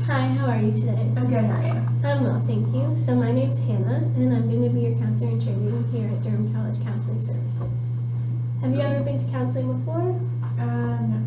Hi, how are you today? I'm good, how are you? I'm well, thank you. So my name's Hannah, and I'm going to be your counselor in training here at Durham College Counseling Services. Have you ever been to counseling before? No.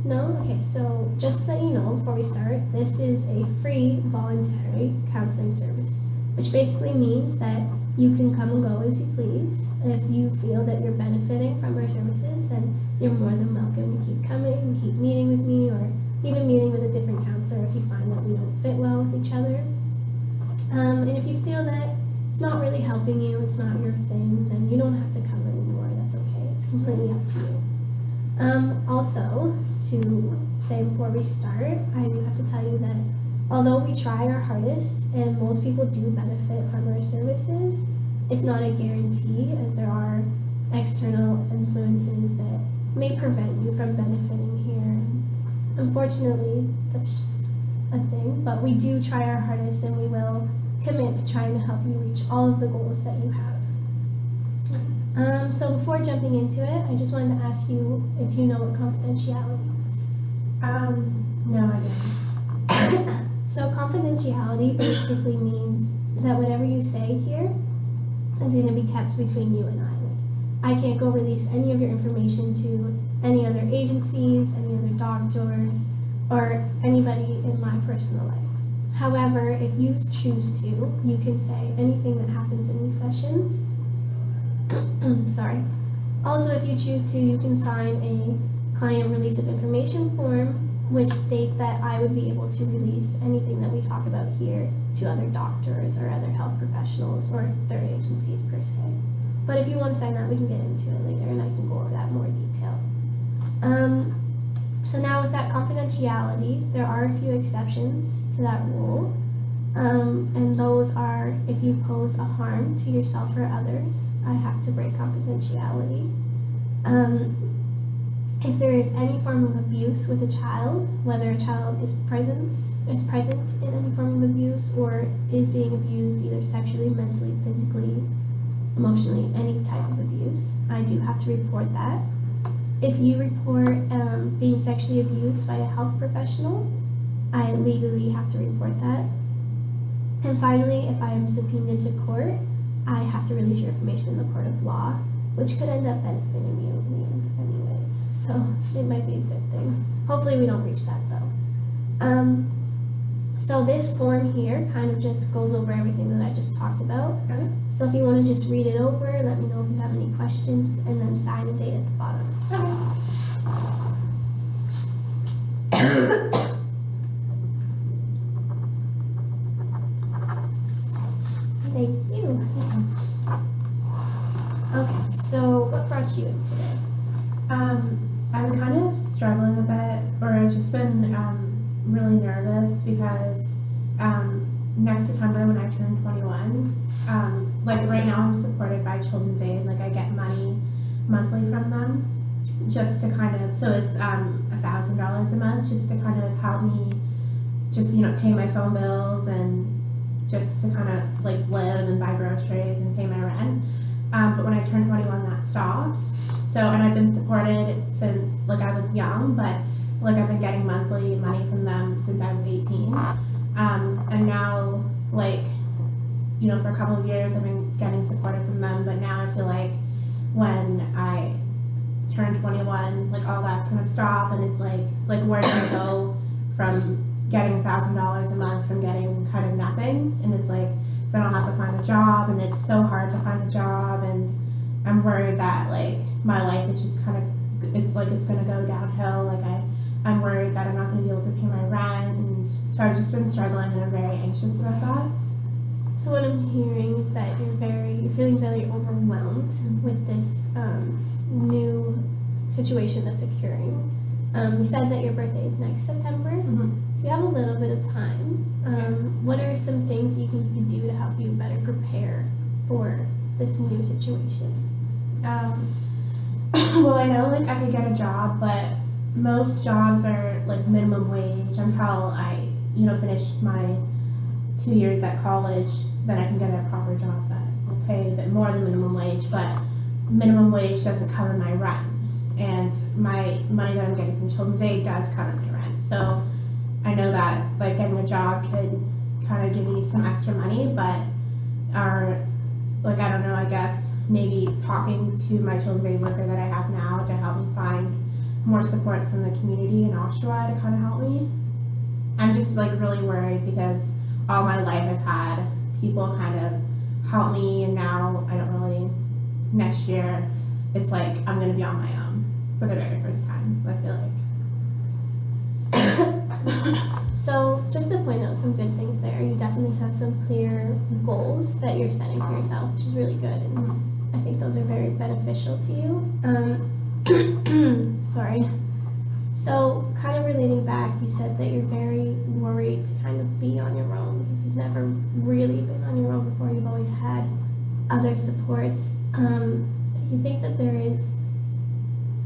No? Okay, so just to let you know before we start, this is a free voluntary counseling service, which basically means that you can come and go as you please. And if you feel that you're benefiting from our services, then you're more than welcome to keep coming, keep meeting with me, or even meeting with a different counselor if you find that we don't fit well with each other. And if you feel that it's not really helping you, it's not your thing, then you don't have to come anymore. That's okay. It's completely up to you. Also, to say before we start, I do have to tell you that although we try our hardest and most people do benefit from our services, it's not a guarantee as there are external influences that may prevent you from benefiting here. Unfortunately, that's just a thing, but we do try our hardest and we will commit to trying to help you reach all of the goals that you have. So before jumping into it, I just wanted to ask you if you know what confidentiality is. No, I didn't. So confidentiality basically means that whatever you say here is going to be kept between you and I. Like, I can't go release any of your information to any other agencies, any other doctors, or anybody in my personal life. However, if you choose to, you can say anything that happens in these sessions. Sorry. Also, if you choose to, you can sign a client release of information form, which states that I would be able to release anything that we talk about here to other doctors or other health professionals or third agencies per se. But if you want to sign that, we can get into it later and I can go over that in more detail. So now with that confidentiality, there are a few exceptions to that rule. And those are if you pose a harm to yourself or others, I have to break confidentiality. If there is any form of abuse with a child, whether a child is present in any form of abuse or is being abused either sexually, mentally, physically, emotionally, any type of abuse, I do have to report that. If you report being sexually abused by a health professional, I legally have to report that. And finally, if I am subpoenaed to court, I have to release your information in the court of law, which could end up benefiting you in the end anyways. So it might be a good thing. Hopefully we don't reach that though. So this form here kind of just goes over everything that I just talked about. Okay. So if you want to just read it over, let me know if you have any questions, and then sign a date at the bottom. Thank you. Okay, so what brought you in today? I'm kind of struggling a bit, or I've just been really nervous because next September when I turn 21, like right now I'm supported by Children's Aid, like I get money monthly from them just to kind of, so it's $1,000 a month just to kind of help me just, pay my phone bills and just to kind of like live and buy groceries and pay my rent. But when I turn 21, that stops. So, and I've been supported since like I was young, but like I've been getting monthly money from them since I was 18. And now like, for a couple of years I've been getting supported from them, but now I feel like when I turn 21, like all that's gonna stop, and it's like where do I go from getting $1,000 a month from getting kind of nothing? And it's like then I'll have to find a job, and it's so hard to find a job, and I'm worried that like my life is just kind of, it's like it's gonna go downhill. Like I'm worried that I'm not gonna be able to pay my rent, and so I've just been struggling and I'm very anxious about that. So what I'm hearing is that you're feeling very overwhelmed with this new situation that's occurring. You said that your birthday is next September, so you have a little bit of time. What are some things you think you could do to help you better prepare for this new situation? Well, I know like I could get a job, but most jobs are like minimum wage until I, finish my 2 years at college. Then I can get a proper job that will pay a bit more than minimum wage, but minimum wage doesn't cover my rent, and my money that I'm getting from Children's Aid does cover my rent. So I know that like getting a job could kind of give me some extra money, but like I don't know, I guess maybe talking to my children's aid worker that I have now to help me find more supports in the community in Oshawa to kind of help me. I'm just like really worried because all my life I've had people kind of help me, and now I don't really. Next year, it's like I'm gonna be on my own for the very first time. I feel like. So just to point out some good things there, you definitely have some clear goals that you're setting for yourself, which is really good, and I think those are very beneficial to you. Sorry. So kind of relating back, you said that you're very worried to kind of be on your own because you've never really been on your own before. You've always had other supports. You think that there is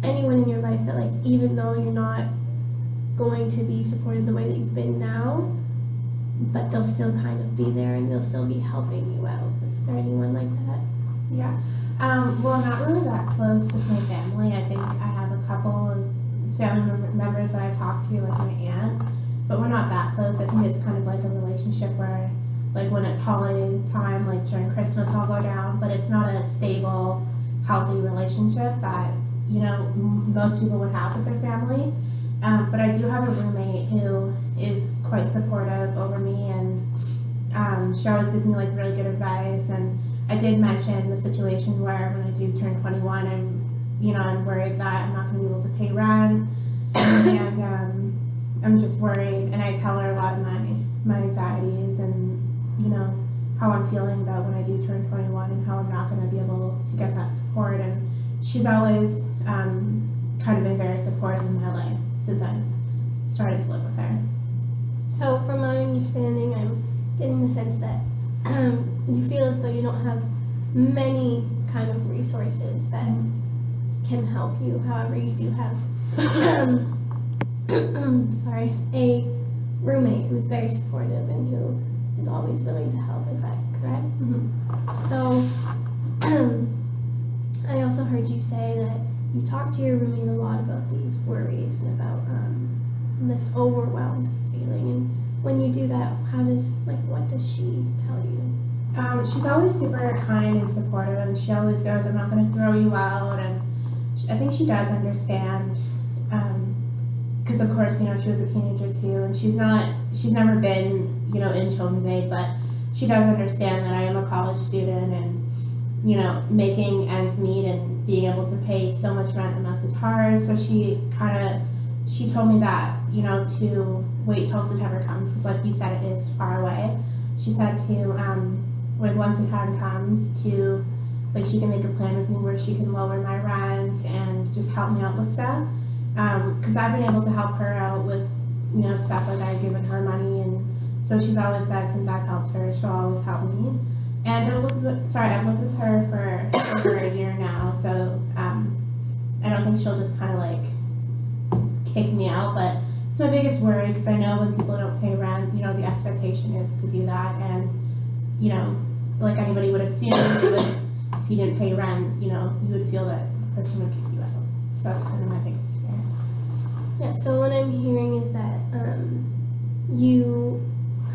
anyone in your life that, like, even though you're not going to be supported the way that you've been now, but they'll still kind of be there and they'll still be helping you out? Is there anyone like that? Yeah. Well, not really that close with my family. I think I have a couple of family members that I talk to, like my aunt, but we're not that close. I think it's kind of like a relationship where, like, when it's holiday time, like during Christmas, I'll go down, but it's not a stable, healthy relationship that, you know, most people would have with their family. But I do have a roommate who is quite supportive over me, and she always gives me like really good advice. And I did mention the situation where when I do turn 21, I'm worried that I'm not going to be able to pay rent, and I'm just worried. And I tell her a lot of my anxieties and how I'm feeling about when I do turn 21 and how I'm not going to be able to get that support. And she's always kind of been very supportive in my life since I started to live with her. So from my understanding, I'm getting the sense that you feel as though you don't have many kind of resources that can help you. However, you do have a roommate who is very supportive and who is always willing to help. Is that correct? Mm-hmm. So I also heard you say that you talk to your roommate a lot about these worries and about this overwhelmed feeling. And when you do that, what does she tell you? She's always super kind and supportive, and she always goes, "I'm not going to throw you out." And I think she does understand, because of course, she was a teenager too, and she's never been, in children's aid, but she does understand that I am a college student, and making ends meet and being able to pay so much rent a month is hard. So she told me that, to wait till September comes, because like you said, it is far away. She said to, once the time comes to, she can make a plan with me where she can lower my rent and just help me out with stuff. Because I've been able to help her out with, stuff like I've given her money, and so she's always said since I've helped her, she'll always help me. And I've lived with her for over a year now, so I don't think she'll just kind of kick me out, but it's my biggest worry because I know when people don't pay rent, the expectation is to do that, and like anybody would assume, if you didn't pay rent, you would feel that the person would kick you out. So that's kind of my biggest fear. Yeah, so what I'm hearing is that you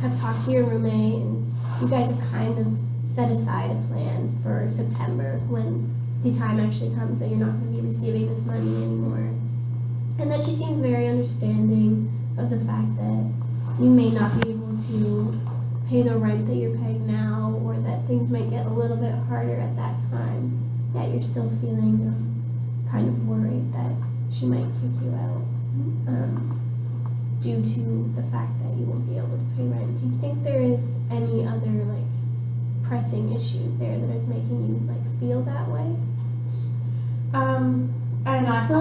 have talked to your roommate and you guys have kind of set aside a plan for September when the time actually comes that you're not going to be receiving this money anymore. And that she seems very understanding of the fact that you may not be able to pay the rent that you're paying now, or that things might get a little bit harder at that time. Yet you're still feeling kind of worried that she might kick you out due to the fact that you won't be able to pay rent. Do you think there is any other pressing issues there that is making you feel that way? I don't know. I feel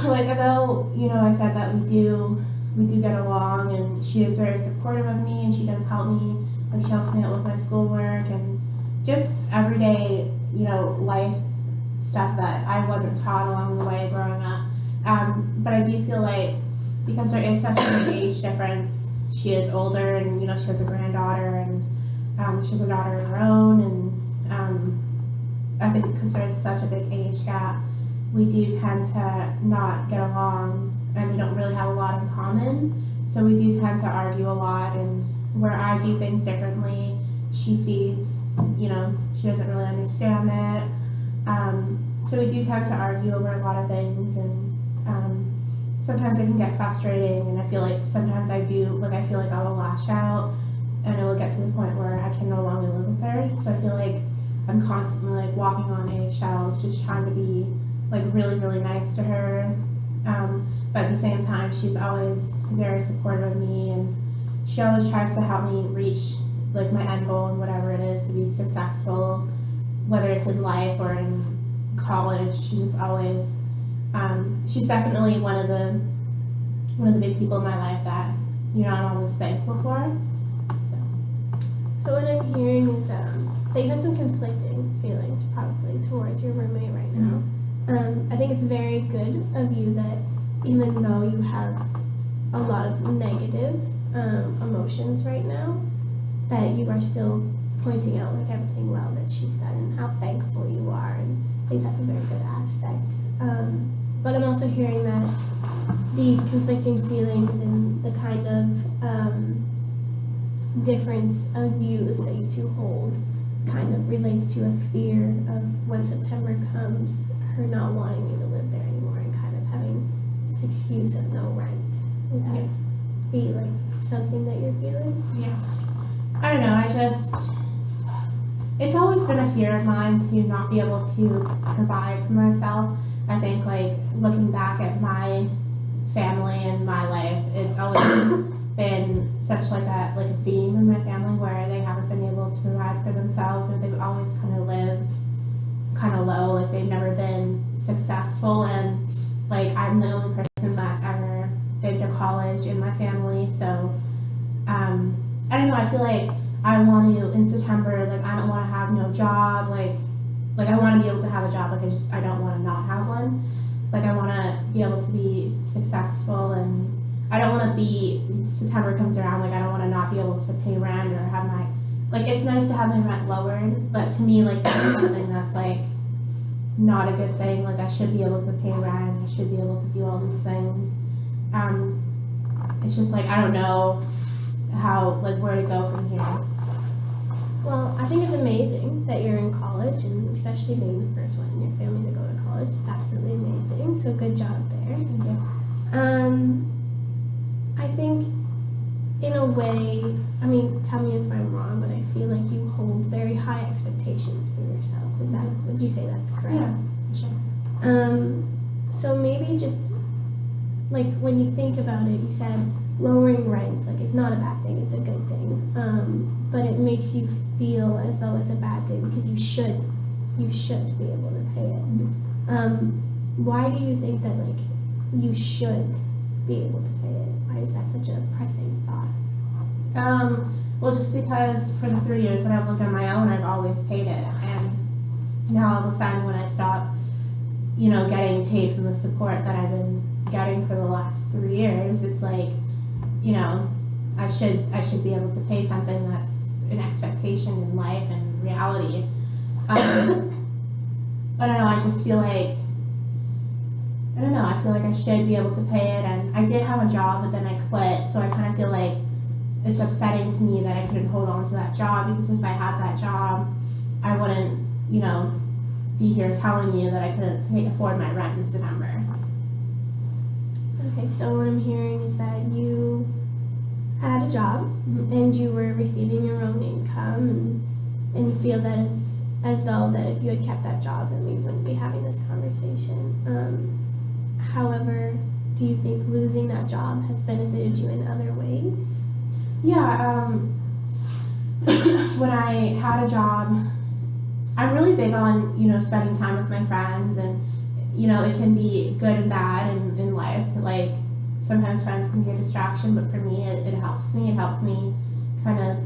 like although I said that we do get along, and she is very supportive of me, and she does help me. She helps me out with my schoolwork and just everyday life stuff that I wasn't taught along the way growing up. But I do feel like because there is such a big age difference, she is older, and she has a granddaughter, and she has a daughter of her own, and I think because there's such a big age gap, we do tend to not get along, and we don't really have a lot in common. so we do tend to argue a lot, and where I do things differently, she sees, you know, she doesn't really understand it. So we do tend to argue over a lot of things, and sometimes it can get frustrating, and I feel like sometimes I feel like I will lash out, and it will get to the point where I can no longer live with her. So I feel like I'm constantly like walking on eggshells, just trying to be like really, really nice to her. But at the same time, she's always very supportive of me, and she always tries to help me reach like my end goal and whatever it is to be successful, whether it's in life or in college. She just always, she's definitely one of the big people in my life that, you know, I'm always thankful for. So what I'm hearing is that you have some conflicting feelings probably towards your roommate right now. I think it's very good of you that even though you have a lot of negative emotions right now, that you are still pointing out like everything well that she's done and how thankful you are, and I think that's a very good aspect. But I'm also hearing that these conflicting feelings and the kind of difference of views that you two hold kind of relates to a fear of when September comes, her not wanting you to live there anymore and kind of having this excuse of no rent. Would that be like something that you're feeling? Yeah. I don't know, it's always been a fear of mine to not be able to provide for myself. I think like looking back at my family and my life, it's always been such like a theme in my family where they haven't been able to provide for themselves, or they've always kind of lived kind of low, like they've never been successful. And like I'm the only person that's ever been to college in my family, so I don't know, I feel like I want to, in September, like I don't want to have no job, like I want to be able to have a job, like I don't want to not have one, like I want to be able to be successful, and I don't want to be, September comes around, like I don't want to not be able to pay rent or have my, like it's nice to have my rent lowered, but to me like that's something that's like not a good thing. Like I should be able to pay rent, I should be able to do all these things. It's just like I don't know how, like where to go from here. Well, I think it's amazing that you're in college, and especially being the first one in your family to go to college. It's absolutely amazing. So good job there. Thank you. I think in a way, I mean, tell me if I'm wrong, but I feel like you hold very high expectations for yourself. Is that, would you say that's correct? Yeah, for sure. So maybe just like when you think about it, you said lowering rent, like it's not a bad thing, it's a good thing. But it makes you feel as though it's a bad thing because you should be able to pay it. Why do you think that like you should be able to pay it? Why is that such a pressing thought? Well, just because for the 3 years that I've lived on my own, I've always paid it, and now all of a sudden when I stop, you know, getting paid from the support that I've been getting for the last 3 years, it's like, you know, I should be able to pay something that's an expectation in life and reality. I don't know, I just feel like, I feel like I should be able to pay it, and I did have a job, but then I quit, so I kind of feel like it's upsetting to me that I couldn't hold on to that job, because if I had that job, I wouldn't, you know, be here telling you that I couldn't afford my rent in September. Okay, so what I'm hearing is that you had a job and you were receiving your own income, and you feel that it's as though that if you had kept that job, then we wouldn't be having this conversation. However, do you think losing that job has benefited you in other ways? Yeah, when I had a job, I'm really big on, you know, spending time with my friends, and, you know, it can be good and bad in life. Like, sometimes friends can be a distraction, but for me, it helps me. It helps me kind of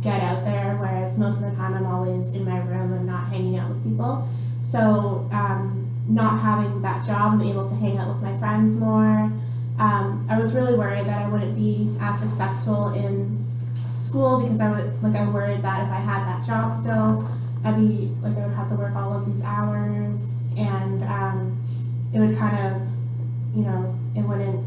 get out there, whereas most of the time I'm always in my room and not hanging out with people. So, not having that job, I'm able to hang out with my friends more. I was really worried that I wouldn't be as successful in school, because I'm worried that if I had that job still, I would have to work all of these hours, and it would kind of, you know, it wouldn't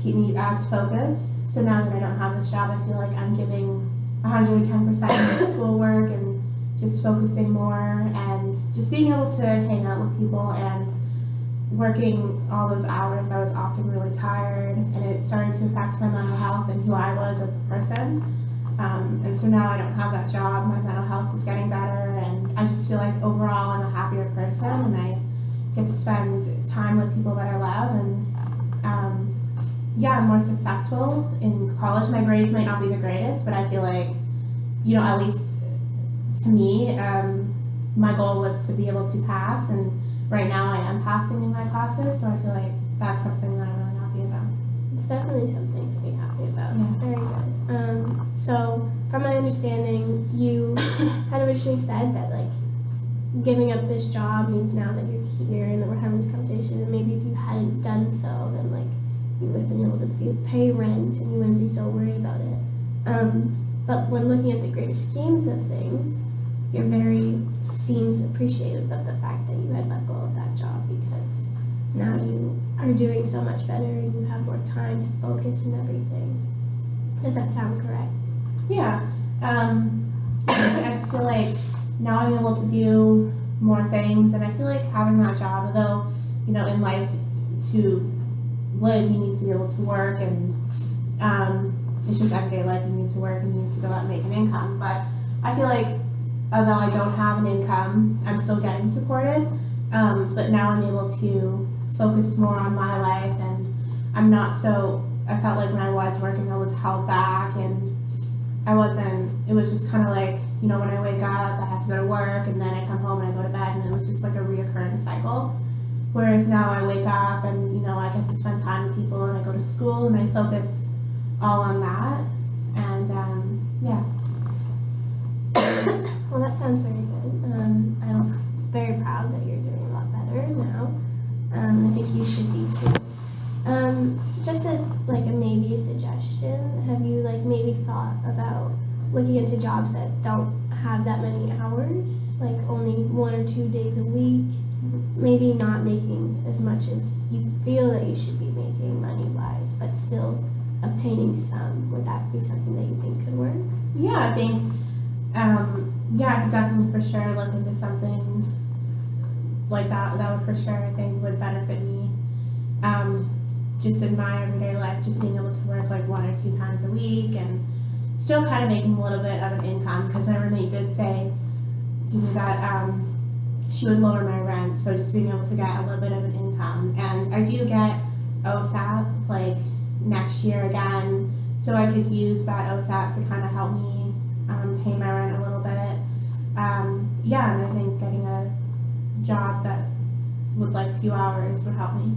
keep me as focused. So now that I don't have this job, I feel like I'm giving 110% of schoolwork and just focusing more and just being able to hang out with people and working all those hours. I was often really tired, and it started to affect my mental health and who I was as a person. And so now I don't have that job. My mental health is getting better, and I just feel like overall I'm a happier person, and I get to spend time with people that I love, and yeah, I'm more successful in college. My grades might not be the greatest, but I feel like, at least to me, my goal was to be able to pass, and right now I am passing in my classes, so I feel like that's something that I'm really happy about. It's definitely something to be happy about. Yeah. It's very good. So from my understanding, you had originally said that like giving up this job means now that you're here and that we're having this conversation, and maybe if you hadn't done so, then like you would have been able to pay rent and you wouldn't be so worried about it. But when looking at the greater schemes of things, seems appreciative of the fact that you had let go of that job, because now you are doing so much better and you have more time to focus and everything. Does that sound correct? Yeah. I just feel like now I'm able to do more things, and I feel like having that job, although, in life to live, you need to be able to work, and it's just everyday life, you need to work and you need to go out and make an income. But I feel like although I don't have an income, I'm still getting supported. But now I'm able to focus more on my life, and I'm not so, I felt like when I was working, I was held back, and it was just kind of like, when I wake up, I have to go to work, and then I come home and I go to bed, and it was just like a reoccurring cycle. Whereas now I wake up and, I get to spend time with people, and I go to school, and I focus all on that, and yeah. Well, that sounds very good. I'm very proud that you're doing a lot better now. I think you should be too. Just as like maybe a suggestion, have you like maybe thought about looking into jobs that don't have that many hours, like only 1 or 2 days a week, maybe not making as much as you feel that you should be making money-wise, but still obtaining some? Would that be something that you think could work? Yeah, I think, I could definitely for sure look into something like that. That would for sure, I think, would benefit me. Just in my everyday life, just being able to work like 1 or 2 times a week, and still kind of making a little bit of an income, because my roommate did say to do that, she would lower my rent, so just being able to get a little bit of an income. And I do get OSAP like next year again, so I could use that OSAP to kind of help me pay my rent a little bit. And I think getting a job that with like few hours would help me.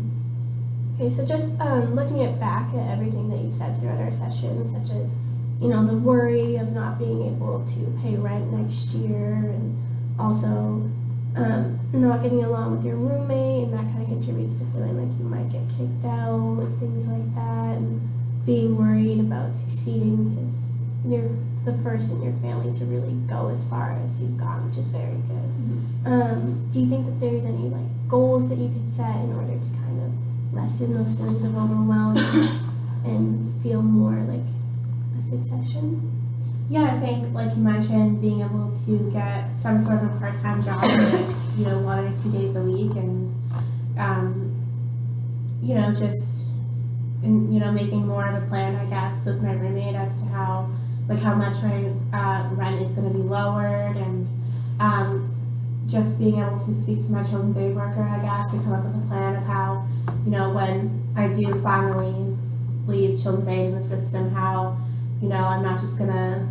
Okay, so just looking back at everything that you've said throughout our session, such as, the worry of not being able to pay rent next year, and also not getting along with your roommate, and that kind of contributes to feeling like you might get kicked out and things like that, and being worried about succeeding because you're the first in your family to really go as far as you've gone, which is very good. Mm-hmm. Do you think that there's any like goals that you could set in order to kind of lessen those feelings of overwhelm and feel more like a succession? Yeah, I think, like you mentioned, being able to get some sort of part-time job that's, 1 or 2 days a week, and, making more of a plan, I guess, with my roommate as to how much my rent is going to be lowered, and just being able to speak to my children's aid worker, I guess, and come up with a plan of how, when I do finally leave children's aid in the system, how, I'm not just gonna,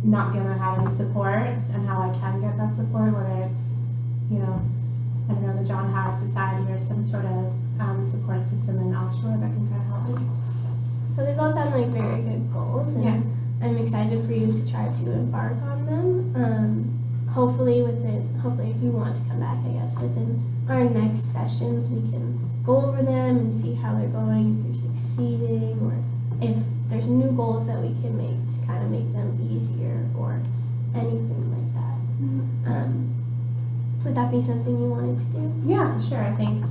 not gonna have any support, and how I can get that support, whether it's, I don't know, the John Howard Society or some sort of support system in Oshawa that can kind of help me. So these all sound like very good goals, and Yeah. I'm excited for you to try to embark on them. Hopefully if you want to come back, I guess, within our next sessions, we can go over them and see how they're going, if you're succeeding, or if there's new goals that we can make to kind of make them easier or anything like that. Would that be something you wanted to do? Yeah, for sure. I think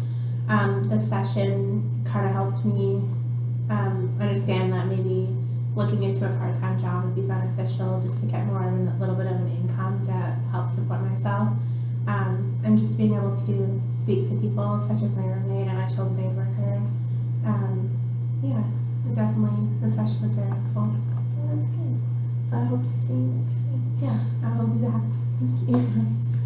the session kind of helped me understand that maybe looking into a part-time job would be beneficial just to get more of a little bit of an income to help support myself. And just being able to speak to people such as my roommate and my children's aid worker. Yeah, definitely the session was very helpful. Well, that's good. So I hope to see you next week. Yeah, I will be back. Thank you.